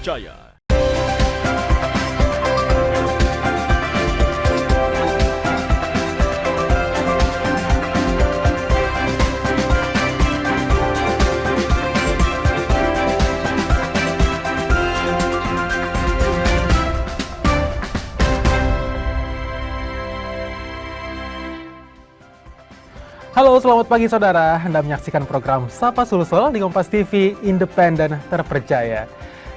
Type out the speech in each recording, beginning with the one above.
terpercaya. Halo, selamat pagi saudara. Anda menyaksikan program Sapa Sulsel di Kompas TV, independen terpercaya.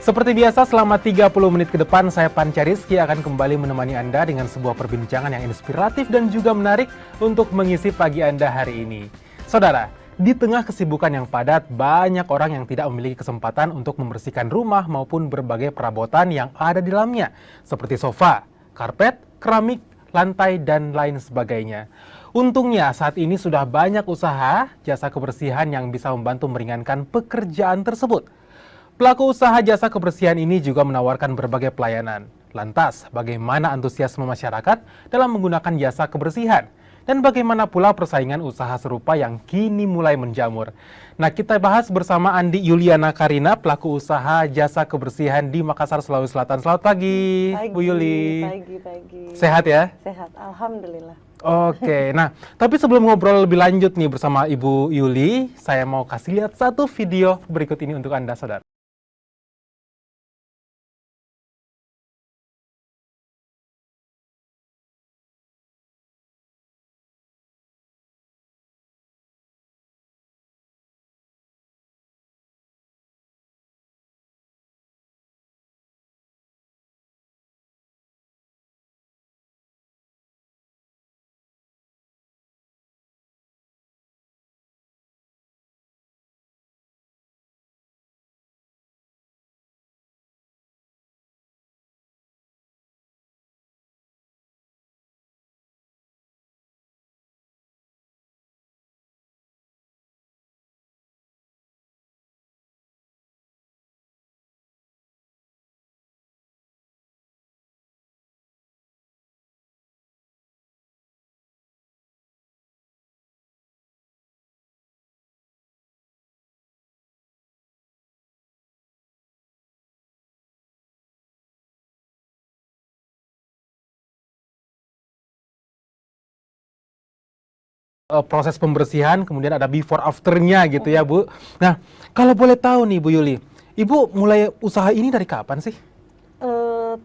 Seperti biasa, selama 30 menit ke depan, saya Panca Rizky akan kembali menemani Anda dengan sebuah perbincangan yang inspiratif dan juga menarik untuk mengisi pagi Anda hari ini. Saudara, di tengah kesibukan yang padat, banyak orang yang tidak memiliki kesempatan untuk membersihkan rumah maupun berbagai perabotan yang ada di dalamnya, seperti sofa, karpet, keramik, lantai, dan lain sebagainya. Untungnya saat ini sudah banyak usaha jasa kebersihan yang bisa membantu meringankan pekerjaan tersebut. Pelaku usaha jasa kebersihan ini juga menawarkan berbagai pelayanan. Lantas, bagaimana antusiasme masyarakat dalam menggunakan jasa kebersihan? Dan bagaimana pula persaingan usaha serupa yang kini mulai menjamur? Nah, kita bahas bersama Andi Yuliana Karina, pelaku usaha jasa kebersihan di Makassar, Sulawesi Selatan. Selamat pagi, Bu Yuli. Pagi. Sehat ya? Sehat, alhamdulillah. Oke, nah tapi sebelum ngobrol lebih lanjut nih bersama Ibu Yuli, saya mau kasih lihat satu video berikut ini untuk Anda, saudara. Proses pembersihan, kemudian ada before afternya gitu ya, Bu. Nah, kalau boleh tahu nih Bu Yuli, Ibu mulai usaha ini dari kapan sih?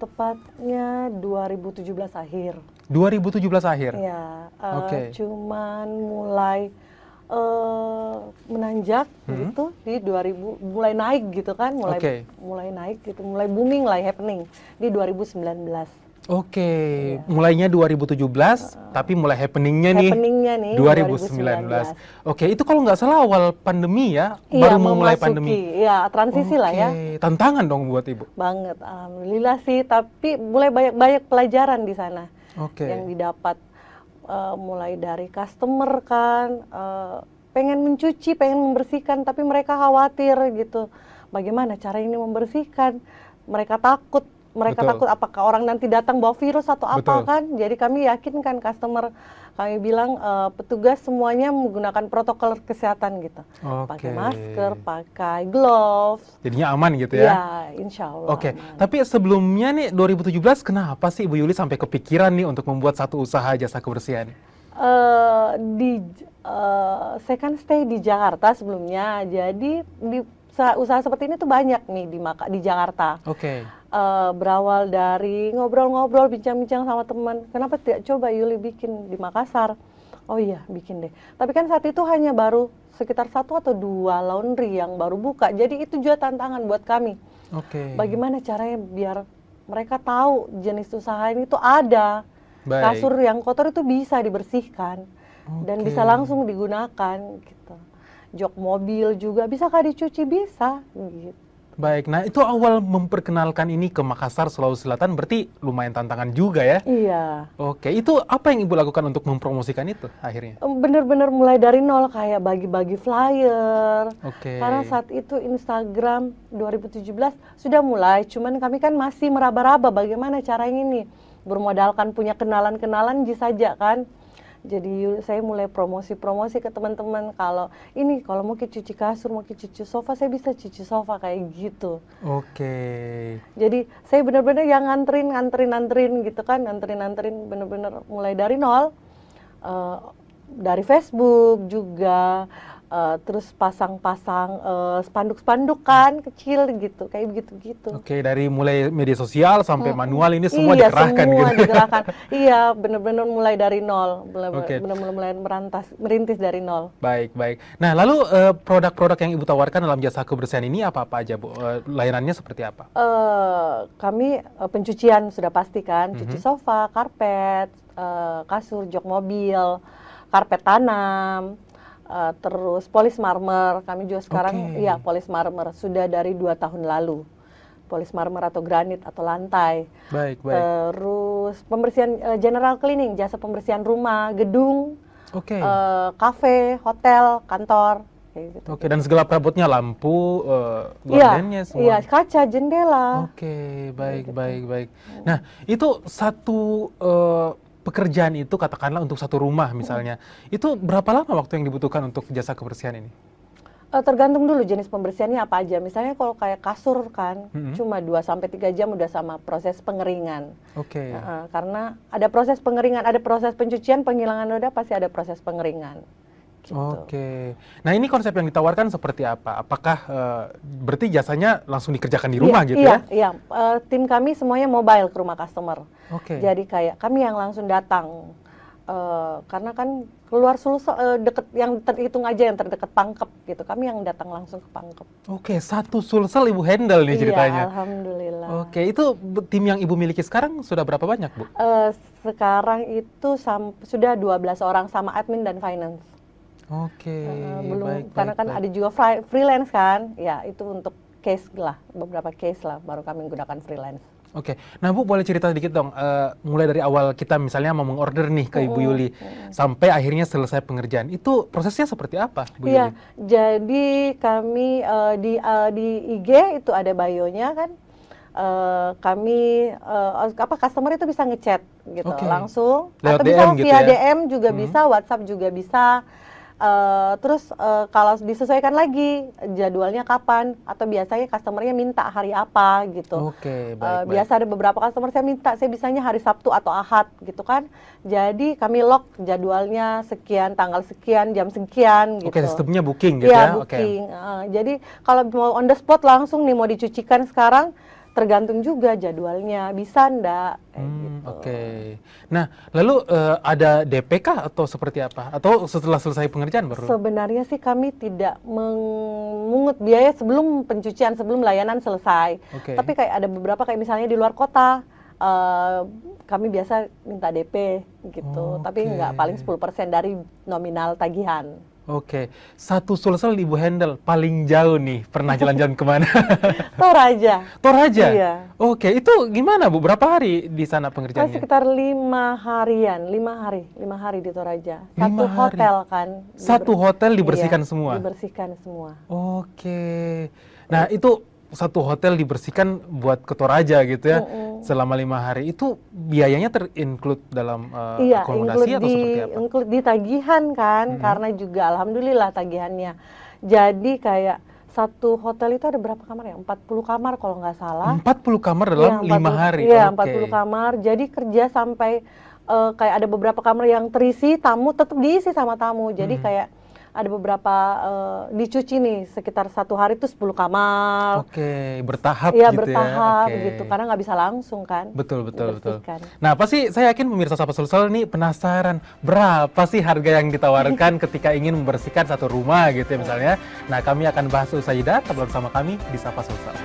Tepatnya 2017 akhir. 2017 akhir? Ya, Oke. cuman mulai menanjak gitu di 2000, mulai naik gitu kan, mulai naik gitu, mulai booming lah, happening di 2019. Oke, mulainya 2017, tapi mulai happeningnya nih 2019. Oke, itu kalau nggak salah awal pandemi ya, Iya, baru mau mulai pandemi. Iya, transisi lah ya. Tantangan dong buat Ibu. Banget, alhamdulillah sih, tapi mulai banyak pelajaran di sana yang didapat. Mulai dari customer kan, pengen mencuci, pengen membersihkan, tapi mereka khawatir gitu. Bagaimana cara ini membersihkan? Mereka takut apakah orang nanti datang bawa virus atau apa kan. Jadi kami yakinkan customer, kami bilang petugas semuanya menggunakan protokol kesehatan gitu. Pakai masker, pakai gloves. Jadinya aman gitu ya? Ya, insya Allah. Oke, tapi sebelumnya nih 2017 kenapa sih Ibu Yuli sampai kepikiran nih untuk membuat satu usaha jasa kebersihan? Saya kan stay di Jakarta sebelumnya, jadi usaha seperti ini tuh banyak nih di Jakarta. Berawal dari ngobrol-ngobrol, bincang-bincang sama teman, kenapa tidak coba Yuli bikin di Makassar? Oh iya, bikin deh. Tapi kan saat itu hanya baru sekitar 1 atau 2 laundry yang baru buka, jadi itu juga tantangan buat kami. Bagaimana caranya biar mereka tahu jenis usaha ini tuh ada. Kasur yang kotor itu bisa dibersihkan dan bisa langsung digunakan gitu. Jok mobil juga bisa dicuci, bisa gitu. Baik, nah itu awal memperkenalkan ini ke Makassar, Sulawesi Selatan berarti lumayan tantangan juga ya? Iya. Oke, itu apa yang Ibu lakukan untuk mempromosikan itu akhirnya? Bener-bener mulai dari nol, kayak bagi-bagi flyer. Karena saat itu Instagram 2017 sudah mulai, cuman kami kan masih meraba-raba bagaimana caranya nih. Bermodalkan punya kenalan-kenalan saja kan. Jadi saya mulai promosi ke teman-teman kalau mau cuci kasur, mau cuci sofa, saya bisa cuci sofa kayak gitu. Jadi saya benar-benar yang nganterin gitu kan, nganterin benar-benar mulai dari nol, dari Facebook juga. Terus pasang-pasang spanduk-spanduk kan kecil gitu, kayak begitu-gitu. Dari mulai media sosial sampai manual ini semua dikerahkan semua gitu. dikerahkan. Iya, benar-benar mulai dari nol, benar-benar mulai merintis dari nol. Baik. Nah, lalu produk-produk yang Ibu tawarkan dalam jasa kebersihan ini apa-apa aja, Bu? Layanannya seperti apa? Kami pencucian sudah pasti kan, cuci sofa, karpet, kasur, jok mobil, karpet tanam. Terus polis marmer, kami juga sekarang polis marmer sudah dari 2 tahun lalu, polis marmer atau granit atau lantai. Baik. Terus pembersihan general cleaning, jasa pembersihan rumah, gedung, kafe, hotel, kantor. Kayak gitu. Dan segala perabotnya, lampu, gordennya semua. Iya, kaca, jendela. Baik. Nah, itu satu pekerjaan itu katakanlah untuk satu rumah misalnya, itu berapa lama waktu yang dibutuhkan untuk jasa kebersihan ini? Tergantung dulu jenis pembersihannya apa aja. Misalnya kalau kayak kasur kan, cuma 2-3 jam udah sama proses pengeringan. Karena ada proses pengeringan, ada proses pencucian, penghilangan noda, pasti ada proses pengeringan. Gitu. Nah ini konsep yang ditawarkan seperti apa? Apakah berarti jasanya langsung dikerjakan di rumah gitu ya? Iya, tim kami semuanya mobile ke rumah customer. Jadi kayak kami yang langsung datang, karena kan keluar Sulsel deket, yang terhitung aja yang terdekat Pangkep gitu. Kami yang datang langsung ke Pangkep. Satu Sulsel Ibu handle nih ceritanya. Iya, alhamdulillah. Itu tim yang Ibu miliki sekarang sudah berapa banyak, Bu? Sekarang itu sudah 12 orang sama admin dan finance. Baik. Karena kan ada juga freelance kan, ya itu untuk case lah, beberapa case lah, baru kami menggunakan freelance. Nah Bu, boleh cerita sedikit dong, mulai dari awal kita misalnya mau mengorder nih ke Ibu Yuli, sampai akhirnya selesai pengerjaan, itu prosesnya seperti apa, Bu Yuli? Jadi kami di IG itu ada bio-nya kan, kami customer itu bisa ngechat gitu langsung, lewat atau bisa DM gitu via ya? DM juga bisa, WhatsApp juga bisa. Terus kalau disesuaikan lagi jadwalnya kapan, atau biasanya customernya minta hari apa gitu. Baik. Biasa ada beberapa customer saya bisanya hari Sabtu atau Ahad gitu kan. Jadi kami lock jadwalnya sekian, tanggal sekian, jam sekian gitu. Sistemnya booking gitu ya? Booking. Jadi kalau mau on the spot langsung nih mau dicucikan sekarang, tergantung juga jadwalnya, bisa enggak? Gitu. Nah, lalu ada DP kah atau seperti apa? Atau setelah selesai pengerjaan baru? Sebenarnya sih kami tidak mengungut biaya sebelum pencucian, sebelum layanan selesai. Tapi kayak ada beberapa kayak misalnya di luar kota, kami biasa minta DP gitu. Tapi enggak, paling 10% dari nominal tagihan. Satu Sulsel Ibu handle, paling jauh nih, pernah jalan-jalan kemana? Toraja. Iya. Itu gimana Bu? Berapa hari di sana pengerjaannya? Sekitar 5 harian, 5 hari di Toraja. Satu hotel kan. Satu hotel dibersihkan semua? Dibersihkan semua. Nah itu satu hotel dibersihkan buat ke Toraja gitu ya, selama 5 hari. Itu biayanya terinclude dalam akomodasi atau seperti apa? Include di tagihan kan, karena juga alhamdulillah tagihannya. Jadi kayak satu hotel itu ada berapa kamar ya? 40 kamar kalau nggak salah. 40 kamar dalam 5 hari? Iya, 40 kamar. Jadi kerja sampai kayak ada beberapa kamar yang terisi, tamu tetap diisi sama tamu. Jadi kayak ada beberapa dicuci nih sekitar 1 hari itu 10 kamar. Bertahap gitu ya. Iya, bertahap gitu, karena nggak bisa langsung kan. Betul. Nah, pasti saya yakin pemirsa Sapa Sulsel nih penasaran, berapa sih harga yang ditawarkan ketika ingin membersihkan satu rumah gitu ya misalnya. Nah, kami akan bahas usai jeda, tetap bersama kami di Sapa Sulsel.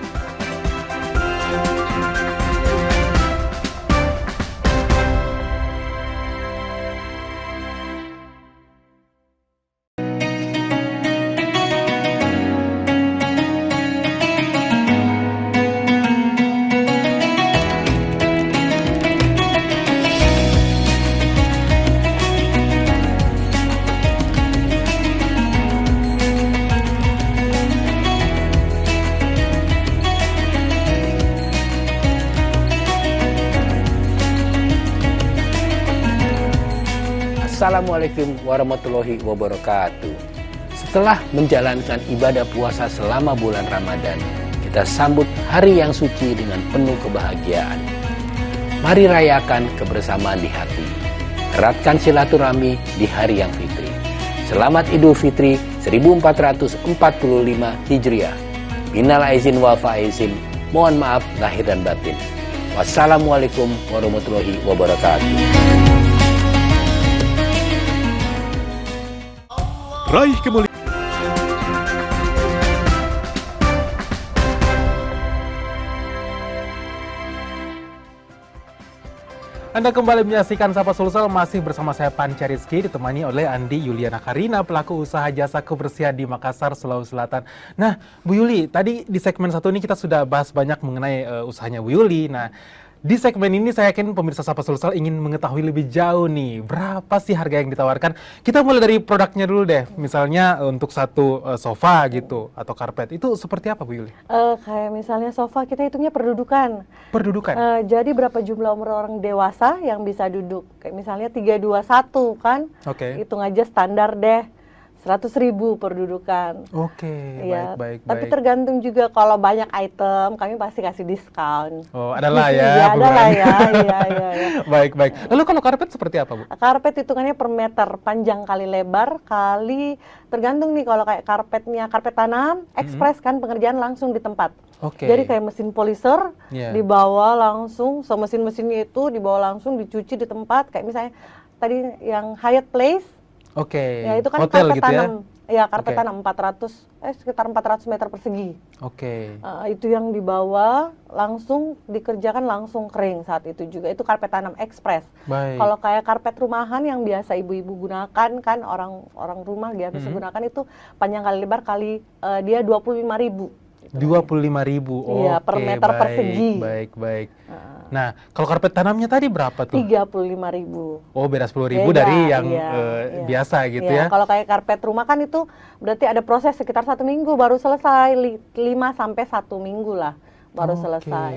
Wassalamualaikum warahmatullahi wabarakatuh. Setelah menjalankan ibadah puasa selama bulan Ramadan, kita sambut hari yang suci dengan penuh kebahagiaan. Mari rayakan kebersamaan di hati. Eratkan silaturahmi di hari yang fitri. Selamat Idul Fitri 1445 Hijriah. Minal aizin wal faizin. Mohon maaf lahir dan batin. Wassalamualaikum warahmatullahi wabarakatuh. Raih kemuliaan. Anda kembali menyaksikan Sapa Sulsel, masih bersama saya Panca Rizky, ditemani oleh Andi Yuliana Karina, pelaku usaha jasa kebersihan di Makassar, Sulawesi Selatan. Nah, Bu Yuli, tadi di segmen 1 ini kita sudah bahas banyak mengenai usahanya Bu Yuli. Nah, di segmen ini saya yakin pemirsa Sapa Sulsel ingin mengetahui lebih jauh nih, berapa sih harga yang ditawarkan? Kita mulai dari produknya dulu deh, misalnya untuk satu sofa gitu, atau karpet, itu seperti apa Bu Yuli? Kayak misalnya sofa, kita hitungnya perdudukan. Perdudukan? Jadi berapa jumlah umur orang dewasa yang bisa duduk. Kayak misalnya 321 kan, hitung aja standar deh. 100.000 perdudukan. Ya, baik. Tapi tergantung juga, kalau banyak item kami pasti kasih diskon. Oh, adalah ya. Iya, adalah ya. Baik. Lalu kalau karpet seperti apa, Bu? Karpet hitungannya per meter, panjang kali lebar kali, tergantung nih, kalau kayak karpetnya karpet tanam, ekspres kan, pengerjaan langsung di tempat. Jadi kayak mesin polisher dibawa langsung, mesin-mesinnya itu dibawa langsung, dicuci di tempat. Kayak misalnya tadi yang Hyatt Place. Ya itu kan hotel karpet gitu tanam. Ya, karpet tanam sekitar 400 meter persegi. Itu yang dibawa langsung dikerjakan, langsung kering saat itu juga. Itu karpet tanam ekspres. Kalau kayak karpet rumahan yang biasa ibu-ibu gunakan kan, orang rumah biasa gunakan, itu panjang kali lebar kali dia 25.000. 25.000. Iya, per meter persegi. Baik. Nah, kalau karpet tanamnya tadi berapa tuh? 35.000. Oh, beda 10.000 dari yang biasa gitu ya. Kalau kayak karpet rumah kan itu berarti ada proses sekitar 1 minggu baru selesai, 5 sampai 1 minggu lah baru selesai.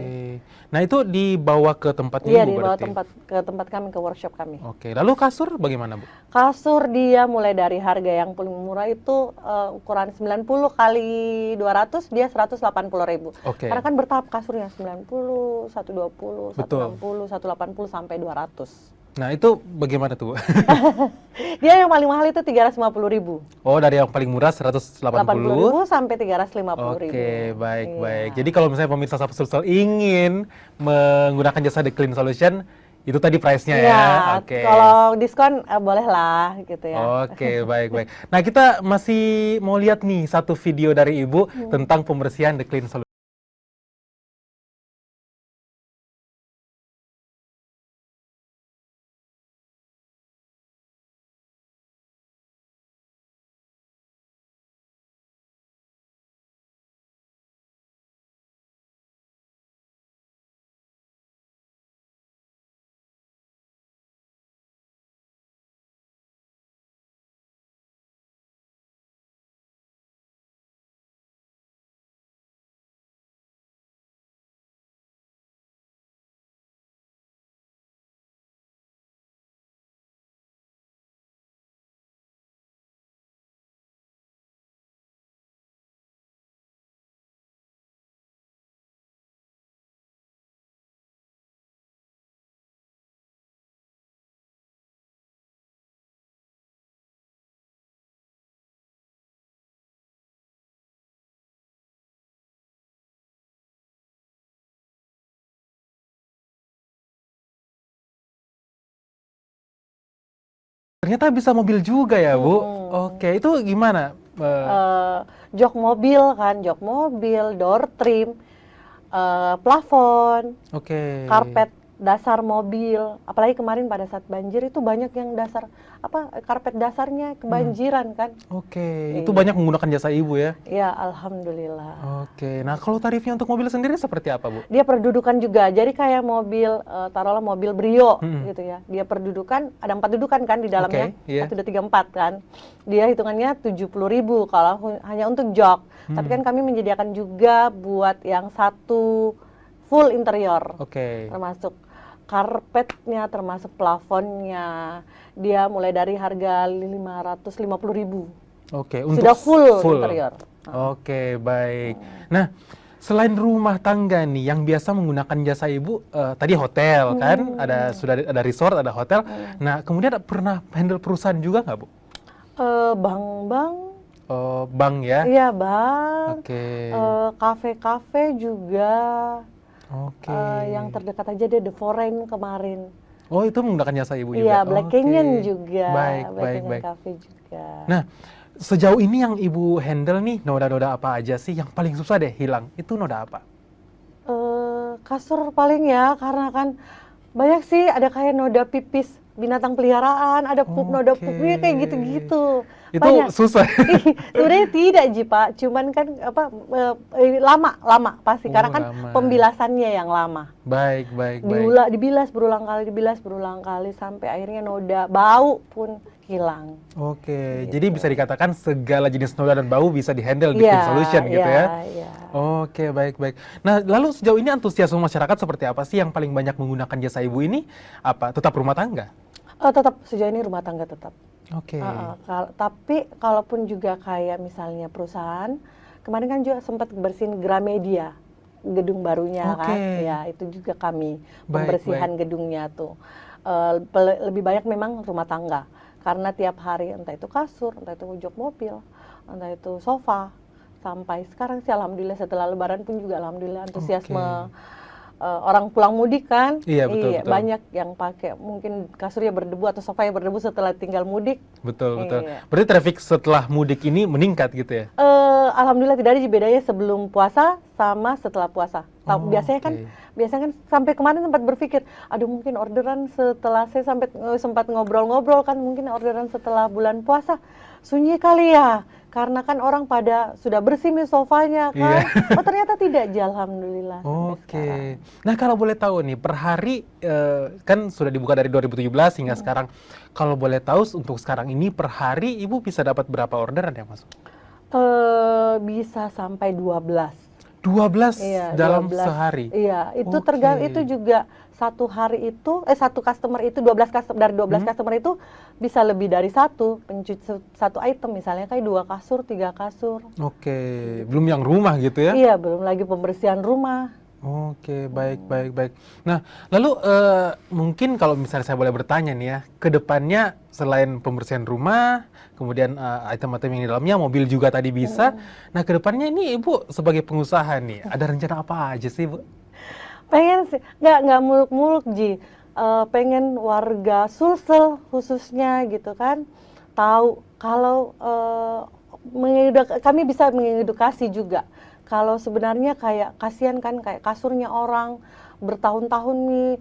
Nah, itu dibawa ke tempatnya Iya, Ibu dibawa berarti? ke tempat kami, ke workshop kami. Lalu kasur bagaimana, Bu? Kasur dia mulai dari harga yang paling murah itu ukuran 90 kali 200, dia 180.000. Karena kan bertahap kasurnya, 90, 120, 160, 180 sampai 200. Nah, itu bagaimana tuh, Bu? Dia yang paling mahal itu 350.000. Oh, dari yang paling murah 180.000 sampai 350.000. Baik. Jadi kalau misalnya pemirsa Sapa Sulsel ingin menggunakan jasa The Clean Solution, itu tadi price-nya ya. Kalau diskon boleh lah gitu ya. Baik. Nah, kita masih mau lihat nih satu video dari Ibu tentang pembersihan The Clean Solution. Ternyata bisa mobil juga ya, Bu. Itu gimana? Jok mobil, door trim, plafon, karpet dasar mobil. Apalagi kemarin pada saat banjir itu banyak yang karpet dasarnya kebanjiran kan. Itu banyak menggunakan jasa Ibu ya? Ya, alhamdulillah. Nah, kalau tarifnya untuk mobil sendiri seperti apa, Bu? Dia perdudukan juga. Jadi kayak mobil, taruhlah mobil Brio gitu ya. Dia perdudukan, ada 4 dudukan kan di dalamnya. 1, 2, 3, 4 kan. Dia hitungannya 70.000 kalau hanya untuk jok. Tapi kan kami menyediakan juga buat yang satu full interior. Termasuk karpetnya termasuk plafonnya. Dia mulai dari harga 550.000. Oke, sudah full interior. Oke, baik. Nah, selain rumah tangga nih, yang biasa menggunakan jasa Ibu, tadi hotel kan, sudah ada resort, ada hotel. Nah, kemudian pernah handle perusahaan juga nggak, Bu? Bank-bank. Oh, bank ya? Iya, bank. Oke. Kafe-kafe juga. Oke. Yang terdekat aja deh, The Foreign kemarin. Oh, itu menggunakan jasa Ibu juga? Iya, Black Canyon juga. Baik, Black baik, Canyon baik. Cafe juga. Nah, sejauh ini yang Ibu handle nih, noda-noda apa aja sih yang paling susah deh hilang? Itu noda apa? Kasur paling ya, karena kan banyak sih, ada kayak noda pipis binatang peliharaan, ada noda pupnya kayak gitu-gitu. Itu banyak. susah. Sebenarnya tidak Ji Pak, cuman kan lama pasti karena kan lama. pembilasannya yang lama. Baik. Dibilas berulang kali sampai akhirnya noda, bau pun hilang. Oke, Gitu. jadi bisa dikatakan segala jenis noda dan bau bisa dihandle di Clean Solution gitu ya? Iya. Oke, baik. Nah, lalu sejauh ini antusiasme masyarakat seperti apa sih yang paling banyak menggunakan jasa Ibu ini? Apa tetap rumah tangga? Tetap sejauh ini rumah tangga tetap. Oke. Tapi kalaupun juga kayak misalnya perusahaan, kemarin kan juga sempat bersihin Gramedia, gedung barunya kan, ya itu juga kami pembersihan gedungnya tuh. Lebih banyak memang rumah tangga, karena tiap hari entah itu kasur, entah itu jok mobil, entah itu sofa, sampai sekarang sih alhamdulillah setelah Lebaran pun juga alhamdulillah antusiasme. Orang pulang mudik kan, iya, betul. Banyak yang pakai mungkin kasurnya berdebu atau sofanya berdebu setelah tinggal mudik. Betul. Berarti traffic setelah mudik ini meningkat gitu ya? Alhamdulillah tidak ada bedanya sebelum puasa sama setelah puasa. Biasanya kan sampai kemarin sempat berpikir, aduh mungkin orderan setelah saya sempat ngobrol-ngobrol kan mungkin orderan setelah bulan puasa sunyi kali ya. Karena kan orang pada sudah bersih nih sofanya kan. Oh ternyata tidak, alhamdulillah. Oke. Nah kalau boleh tahu nih, per hari kan sudah dibuka dari 2017 hingga sekarang. Kalau boleh tahu untuk sekarang ini per hari Ibu bisa dapat berapa orderan yang masuk? Bisa sampai 12. 12 dalam 12. sehari? Iya, itu tergantung, itu juga satu hari itu, satu customer itu 12 customer, dari 12 customer itu bisa lebih dari satu item, misalnya kayak 2 kasur, 3 kasur. Oke, belum yang rumah gitu ya? Iya, belum lagi pembersihan rumah. Oke, baik. Nah, lalu mungkin kalau misalnya saya boleh bertanya nih ya, ke depannya selain pembersihan rumah, kemudian item-item yang di dalamnya, mobil juga tadi bisa. Nah, ke depannya ini Ibu sebagai pengusaha nih, ada rencana apa aja sih, Bu? Pengen sih, nggak muluk-muluk Ji. Pengen warga Sulsel khususnya gitu kan, tahu kalau kami bisa mengedukasi juga. Kalau sebenarnya kayak kasihan kan, kayak kasurnya orang bertahun-tahun nih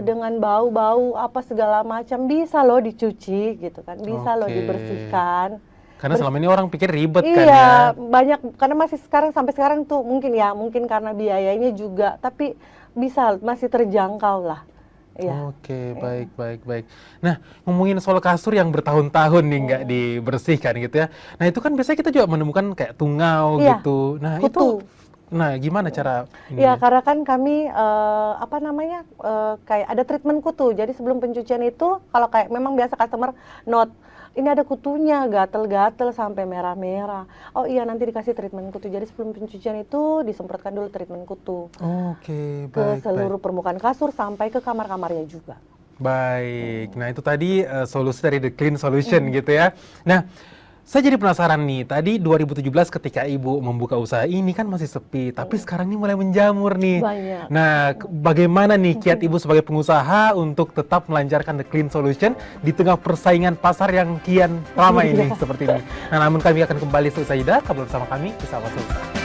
dengan bau-bau apa segala macam, bisa loh dicuci gitu kan, bisa loh dibersihkan. Karena selama ini orang pikir ribet kan ya. Iya, banyak, karena masih sampai sekarang tuh mungkin karena biayanya juga, tapi masih terjangkau lah. Ya. Oke, baik. Nah, ngomongin soal kasur yang bertahun-tahun nih nggak dibersihkan gitu ya. Nah, itu kan biasanya kita juga menemukan kayak tungau gitu. Nah, kutu. Gimana cara ini? Ya, karena kan kami kayak ada treatment kutu. Jadi sebelum pencucian itu, kalau kayak memang biasa customer note, ini ada kutunya, gatel-gatel sampai merah-merah. Oh iya, nanti dikasih treatment kutu. Jadi sebelum pencucian itu disemprotkan dulu treatment kutu. Oke, baik. Ke seluruh permukaan kasur sampai ke kamar-kamarnya juga. Baik. Nah, itu tadi solusi dari The Clean Solution gitu ya. Nah, saya jadi penasaran nih, tadi 2017 ketika Ibu membuka usaha ini kan masih sepi, tapi sekarang ini mulai menjamur nih. Banyak. Nah, bagaimana nih kiat Ibu sebagai pengusaha untuk tetap melancarkan The Clean Solution di tengah persaingan pasar yang kian ramai ini seperti ini. Nah, namun kami akan kembali seusai jeda, kabar bersama kami di Sapa Sulsel.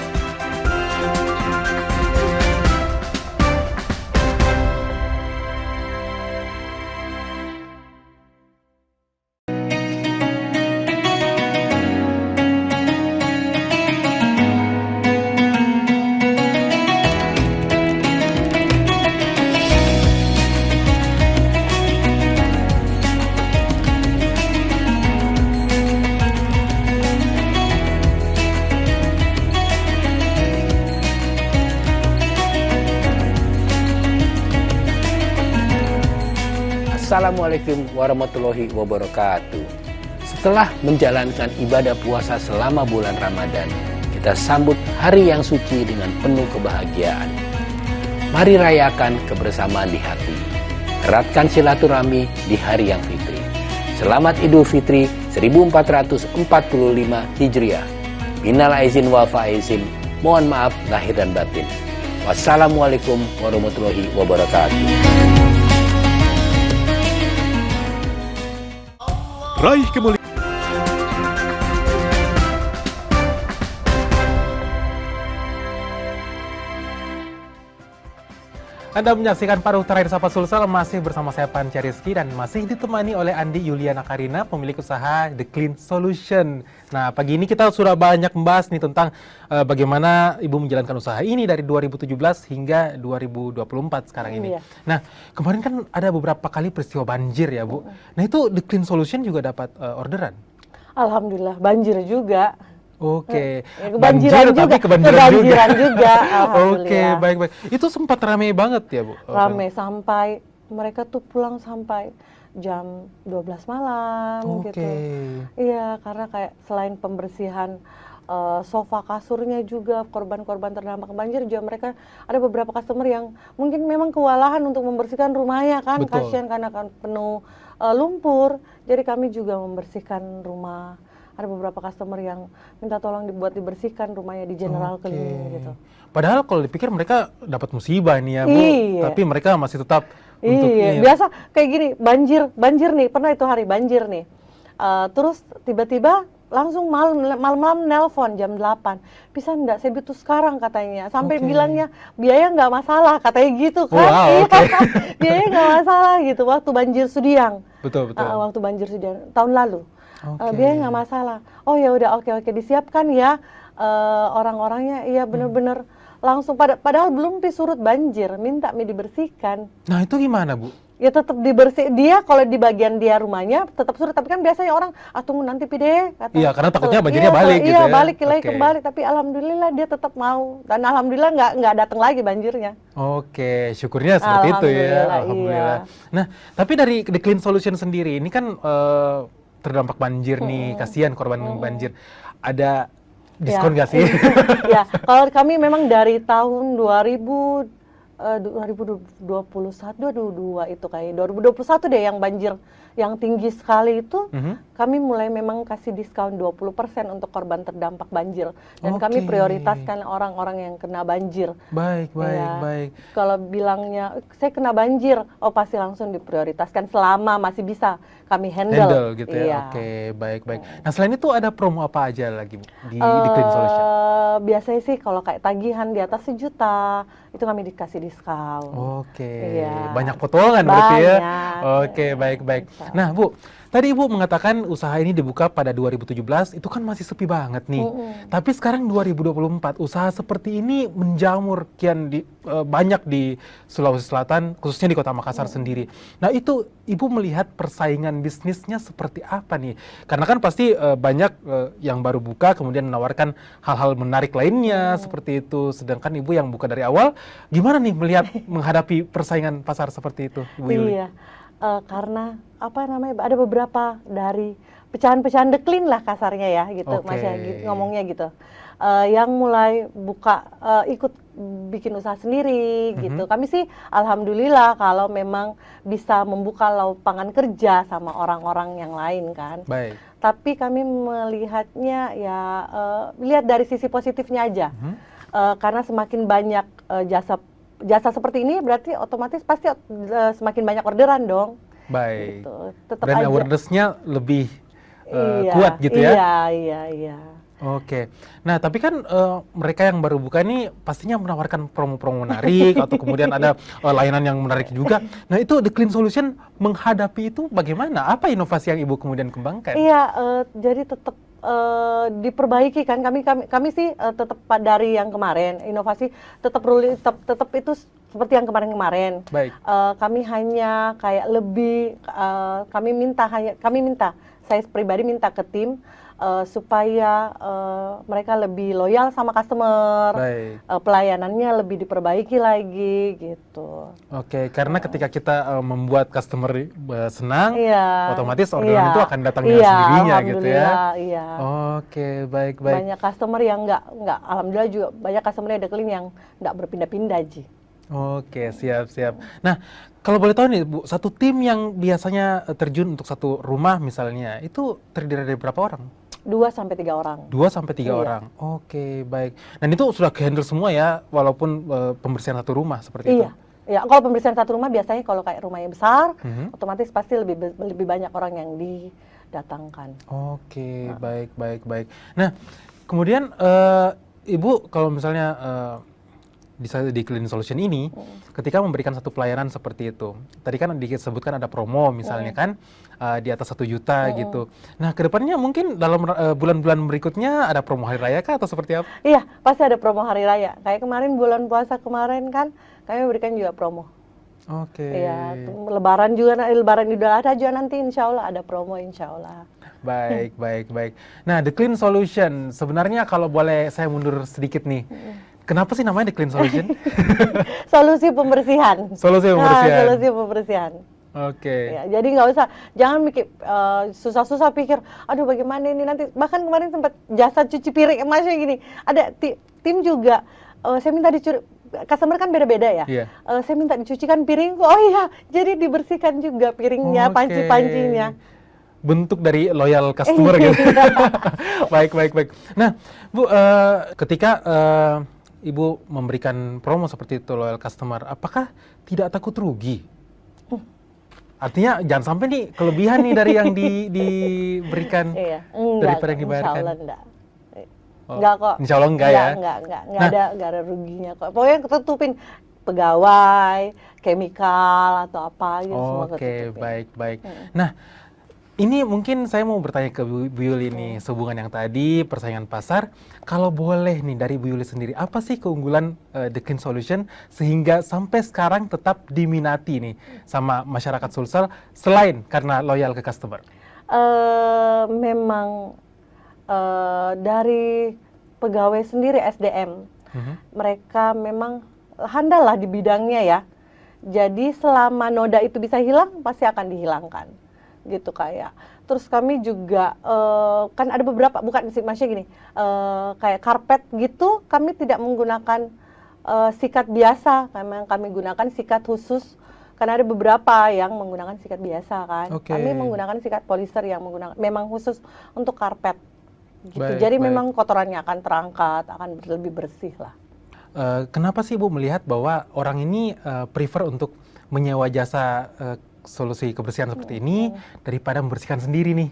Wassalamualaikum warahmatullahi wabarakatuh. Setelah menjalankan ibadah puasa selama bulan Ramadan, kita sambut hari yang suci dengan penuh kebahagiaan. Mari rayakan kebersamaan di hati. Eratkan silaturahmi di hari yang fitri. Selamat Idul Fitri 1445 Hijriah. Minal aizin wal faizin. Mohon maaf lahir dan batin. Wassalamualaikum warahmatullahi wabarakatuh. Raih kemuliaan. Anda menyaksikan paruh terakhir Sapa Sulsel, masih bersama saya Panca Rizky dan masih ditemani oleh Andi Yuliana Karina, pemilik usaha The Clean Solution. Nah, pagi ini kita sudah banyak membahas nih tentang bagaimana Ibu menjalankan usaha ini dari 2017 hingga 2024 sekarang ini. Iya. Nah, kemarin kan ada beberapa kali peristiwa banjir ya, Bu. Nah, itu The Clean Solution juga dapat orderan? Alhamdulillah, banjir juga. Oke, Ya, kebanjiran juga. tapi kebanjiran juga. Alhamdulillah. Oke, baik-baik. Itu sempat ramai banget ya, Bu? Rame sampai mereka tuh pulang sampai jam 12 malam gitu. Iya, karena kayak selain pembersihan sofa kasurnya juga korban-korban terdampak banjir juga mereka ada beberapa customer yang mungkin memang kewalahan untuk membersihkan rumahnya kan, kasihan karena kan penuh lumpur. Jadi kami juga membersihkan rumah. Ada beberapa customer yang minta tolong dibersihkan rumahnya di General Cleaning gitu. Padahal kalau dipikir mereka dapat musibah nih ya, Bu. Iya. Tapi mereka masih tetap untuk Iya, biasa kayak gini, banjir nih, pernah itu hari banjir nih. Terus tiba-tiba langsung malam-malam nelpon jam 8. Bisa enggak saya butuh sekarang katanya. Sampai bilangnya biaya nggak masalah katanya gitu kan. Wow, Biaya nggak masalah gitu waktu banjir Sudiang. Betul. Waktu banjir Sudiang tahun lalu. Biaya nggak masalah. Oh ya udah oke disiapkan ya orang-orangnya. Iya bener-bener langsung padahal belum surut banjir, minta dibersihkan. Nah itu gimana, Bu? Ya tetap dibersih. Dia kalau di bagian dia rumahnya tetap surut, tapi kan biasanya orang tunggu nanti pide. Iya karena takutnya banjirnya balik gitu ya. Iya balik lagi kembali, tapi alhamdulillah dia tetap mau dan alhamdulillah nggak datang lagi banjirnya. Oke, syukurnya seperti itu ya. Alhamdulillah. Iya. Nah tapi dari The Clean Solution sendiri ini kan terdampak banjir nih, kasihan korban banjir. Ada diskon nggak sih? Ya, kalau kami memang dari tahun 2021, 22 itu kayak 2021 deh yang banjir yang tinggi sekali itu, kami mulai memang kasih diskon 20% untuk korban terdampak banjir. Dan kami prioritaskan orang-orang yang kena banjir. Baik. Kalau bilangnya, saya kena banjir, pasti langsung diprioritaskan selama masih bisa kami handle gitu ya. Iya. Oke, baik. Nah selain itu ada promo apa aja lagi di Clean Solution? Biasanya sih kalau kayak tagihan di atas 1 juta, itu kami dikasih diskon. Oke, banyak potongan berarti ya. Oke, baik. Nah, Bu, tadi Ibu mengatakan usaha ini dibuka pada 2017, itu kan masih sepi banget nih. Tapi sekarang 2024, usaha seperti ini menjamur kian banyak di Sulawesi Selatan, khususnya di Kota Makassar sendiri. Nah, itu Ibu melihat persaingan bisnisnya seperti apa nih? Karena kan pasti banyak yang baru buka kemudian menawarkan hal-hal menarik lainnya seperti itu. Sedangkan Ibu yang buka dari awal, gimana nih melihat menghadapi persaingan pasar seperti itu, Ibu Yuli? Iya. Karena ada beberapa dari pecahan-pecahan The Clean lah kasarnya ya gitu, ngomongnya gitu, yang mulai buka ikut bikin usaha sendiri gitu. Kami sih alhamdulillah kalau memang bisa membuka lapangan kerja sama orang-orang yang lain kan. Baik. Tapi kami melihatnya ya lihat dari sisi positifnya aja, karena semakin banyak jasa seperti ini berarti otomatis pasti semakin banyak orderan dong. Baik. Gitu. Dan awareness-nya lebih kuat gitu ya? Iya. Oke. Nah, tapi kan mereka yang baru buka ini pastinya menawarkan promo-promo menarik atau kemudian ada layanan yang menarik juga. Nah, itu The Clean Solution menghadapi itu bagaimana? Apa inovasi yang Ibu kemudian kembangkan? Iya, jadi tetap diperbaiki kan. Kami sih tetap dari yang kemarin inovasi tetap itu seperti yang kemarin. Baik. Kami hanya kayak lebih kami minta saya pribadi minta ke tim supaya mereka lebih loyal sama customer, pelayanannya lebih diperbaiki lagi gitu. Oke, karena ketika kita membuat customer senang, otomatis orderan itu akan datang dengan sendirinya gitu ya. Iya. Oke, baik. Banyak customer yang nggak, alhamdulillah juga banyak customer yang The Clean yang nggak berpindah-pindah, Ji. Oke, siap. Nah, kalau boleh tahu nih Bu, satu tim yang biasanya terjun untuk satu rumah misalnya, itu terdiri dari berapa orang? 2 sampai 3 orang. 2 sampai 3 orang. Oke, baik. Dan itu sudah handle semua ya, walaupun pembersihan satu rumah seperti itu? Iya, kalau pembersihan satu rumah biasanya kalau kayak rumahnya besar, otomatis pasti lebih banyak orang yang didatangkan. Oke, baik. Nah, kemudian Ibu kalau misalnya di Clean Solution ini, ketika memberikan satu pelayanan seperti itu, tadi kan disebutkan ada promo misalnya kan, di atas 1 juta gitu. Nah, kedepannya mungkin dalam bulan-bulan berikutnya ada promo hari raya kah atau seperti apa? Iya, pasti ada promo hari raya. Kayak kemarin bulan puasa kemarin kan, kami berikan juga promo. Oke. Iya, Lebaran Idul Adha juga nanti insya Allah ada promo insya Allah. Baik. Nah, The Clean Solution, sebenarnya kalau boleh saya mundur sedikit nih, kenapa sih namanya The Clean Solution? Solusi pembersihan. Solusi pembersihan. Oke. Ya, jadi jangan mikir susah-susah pikir, aduh bagaimana ini nanti. Bahkan kemarin sempat jasa cuci piring, masnya gini, ada tim juga, saya minta customer kan beda-beda ya. Saya minta dicucikan piringku, oh iya, jadi dibersihkan juga piringnya, panci-pancinya. Bentuk dari loyal customer gitu. Baik. Nah, Bu, ketika Ibu memberikan promo seperti itu loyal customer, apakah tidak takut rugi? Artinya jangan sampai nih kelebihan nih dari yang diberikan daripada yang dibayarkan. Insya Allah enggak. Enggak kok. Insya Allah enggak ya? Enggak ada ruginya kok. Pokoknya ketutupin pegawai, chemical atau apa gitu semua ketutupin. Oke, baik. Nah, ini mungkin saya mau bertanya ke Bu Yuli nih, sehubungan yang tadi, persaingan pasar. Kalau boleh nih dari Bu Yuli sendiri, apa sih keunggulan The Clean Solution sehingga sampai sekarang tetap diminati nih sama masyarakat Sulsel selain karena loyal ke customer? Memang dari pegawai sendiri SDM, mereka memang handal lah di bidangnya ya. Jadi selama noda itu bisa hilang, pasti akan dihilangkan. Gitu kayak. Terus kami juga kan ada beberapa, bukan sih masnya gini, kayak karpet gitu, kami tidak menggunakan sikat biasa, kami gunakan sikat khusus. Karena ada beberapa yang menggunakan sikat biasa kan. Kami menggunakan sikat polister yang memang khusus untuk karpet. Gitu. Jadi memang kotorannya akan terangkat, akan lebih bersih lah. Kenapa sih Bu melihat bahwa orang ini prefer untuk menyewa jasa solusi kebersihan seperti ini daripada membersihkan sendiri nih?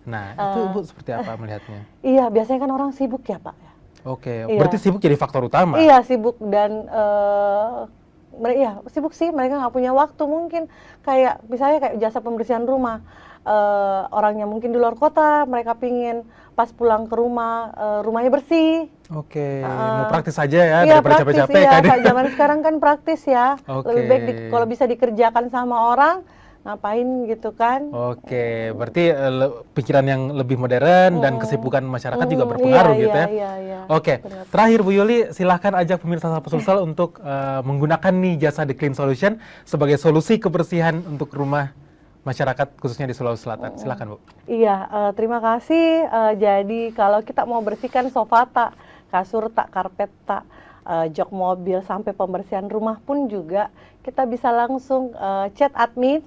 Nah, itu Ibu seperti apa melihatnya? Iya, biasanya kan orang sibuk ya Pak. Oke, berarti sibuk jadi faktor utama? Iya, sibuk dan sibuk sih, mereka nggak punya waktu mungkin. Kayak misalnya kayak jasa pembersihan rumah, orangnya mungkin di luar kota, mereka pingin pas pulang ke rumah, rumahnya bersih. Oke, mau praktis aja ya, daripada capek-capek kan? Iya, zaman sekarang kan praktis ya. Lebih baik kalau bisa dikerjakan sama orang, ngapain gitu kan. Oke, berarti pikiran yang lebih modern dan kesibukan masyarakat juga berpengaruh gitu ya. Iya. Oke, terakhir Bu Yuli, silahkan ajak pemirsa Sapa Sulsel untuk menggunakan nih jasa The Clean Solution sebagai solusi kebersihan untuk rumah masyarakat khususnya di Sulawesi Selatan. Silakan Bu. Iya, terima kasih. Jadi kalau kita mau bersihkan sofa tak, kasur tak, karpet tak, jok mobil sampai pembersihan rumah pun juga kita bisa langsung chat admin,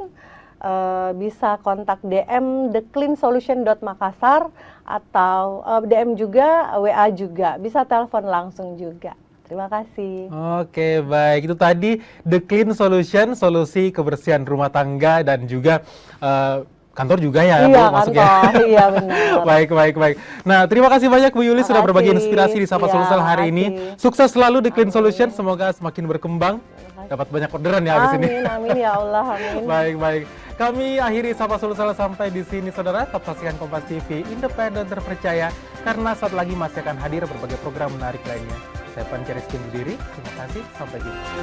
bisa kontak DM thecleansolution.makassar atau DM juga, WA juga, bisa telepon langsung juga. Terima kasih. Oke, baik. Itu tadi The Clean Solution, solusi kebersihan rumah tangga dan juga kantor juga ya, iya, Bu, masuk ya. Iya, benar. Baik. Nah, terima kasih banyak Bu Yuli sudah berbagi inspirasi di Sapa Sulsel hari ini. Sukses selalu The Clean Solution, semoga semakin berkembang. Dapat banyak orderan ya habis ini. Amin ya Allah, amin. Baik. Kami akhiri Sapa Sulsel sampai di sini saudara. Tetap saksikan Kompas TV, independen terpercaya, karena saat lagi masih akan hadir berbagai program menarik lainnya. Saya Panca Rizky undur diri. Terima kasih. Sampai jumpa.